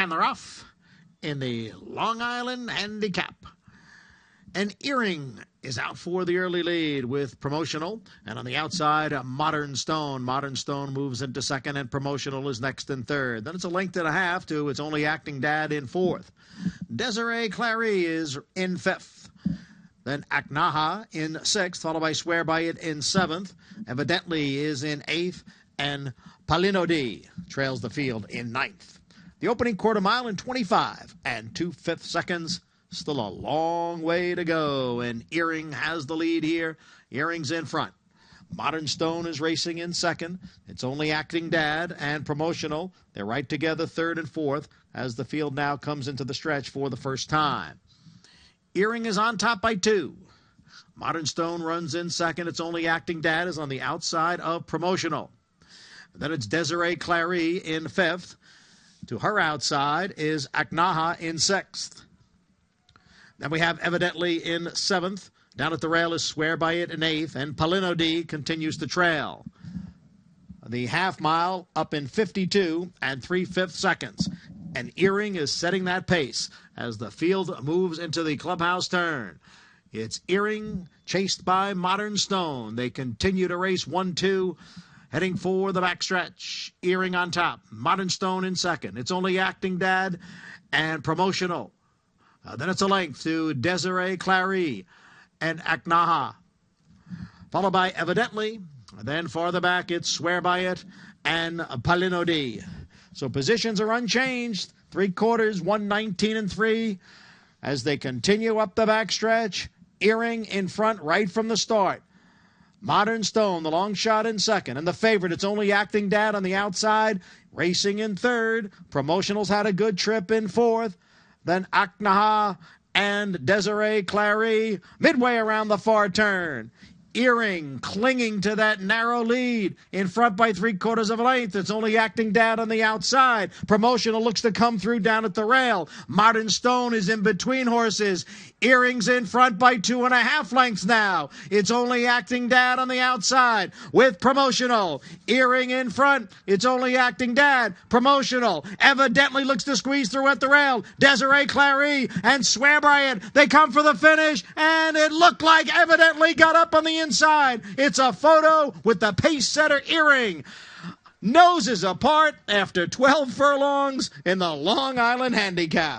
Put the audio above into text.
and they're off in the Long Island Handicap. And Earring is out for the early lead with Promotional. And on the outside, Modern Stone. Modern Stone moves into second, and Promotional is next in third. Then it's a length and a half to It's Only Acting Dad in fourth. Desiree Clary is in fifth. Then Aknaha in sixth, followed by Swear By It in seventh. Evidently is in eighth, and Palinodi trails the field in ninth. The opening quarter mile in 25 and 2/5 seconds. Still a long way to go, and Earring has the lead here. Earring's in front. Modern Stone is racing in second. It's Only Acting Dad and Promotional. They're right together, third and fourth, as the field now comes into the stretch for the first time. Earring is on top by 2. Modern Stone runs in second. It's Only Acting Dad is on the outside of Promotional. Then it's Desiree Clary in fifth. To her outside is Aknaha in sixth. Then we have Evidently in seventh. Down at the rail is Swear By It in eighth, and Palinodi continues to trail. The half mile up in 52 and 3/5 seconds. And Earring is setting that pace as the field moves into the clubhouse turn. It's Earring chased by Modern Stone. They continue to race 1-2, heading for the backstretch. Earring on top. Modern Stone in second. It's Only Acting Dad and Promotional. Then it's a length to Desiree Clary and Aknaha, followed by Evidently. Then farther back, it's Swear By It and Palinodi. So positions are unchanged. 3/4, 1:19 and 3. As they continue up the backstretch, Earring in front right from the start. Modern Stone, the long shot in second. And the favorite, It's Only Acting Dad on the outside, racing in third. Promotional's had a good trip in fourth. Then Aknaha and Desiree Clary midway around the far turn. Earring clinging to that narrow lead in front by 3/4 of a length. It's Only Acting Dad on the outside. Promotional looks to come through down at the rail. Modern Stone is in between horses. Earring's in front by 2.5 lengths now. It's Only Acting Dad on the outside with Promotional. Earring in front. It's Only Acting Dad. Promotional Evidently looks to squeeze through at the rail. Desiree Clary and Swear By It. They come for the finish, and it looked like Evidently got up on the inside. It's a photo with the pace setter Earring. Noses apart after 12 furlongs in the Long Island Handicap.